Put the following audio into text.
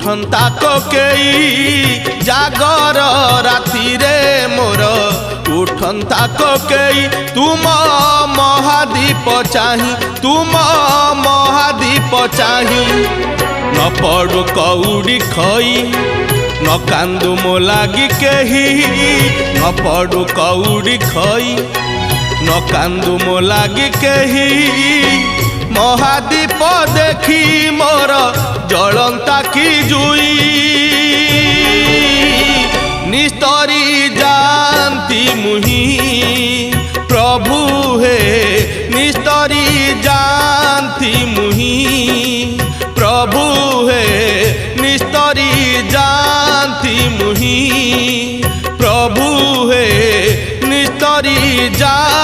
उठंता कोकेई जागर राति रे मोर उठंता कोकेई तुम महादीप चाही तुम महादीप चाही न पड़ू कौड़ी खई न कांदू मो लागी केही न पड़ू कौड़ी खई न कांदू मो लागी केही महादीप देखी मोर जलंता की जुई निस्तरी जानती मुही प्रभु हे निस्तरी जानती मुही प्रभु हे निस्तरी जानती मुही प्रभु हे निस्तरी जान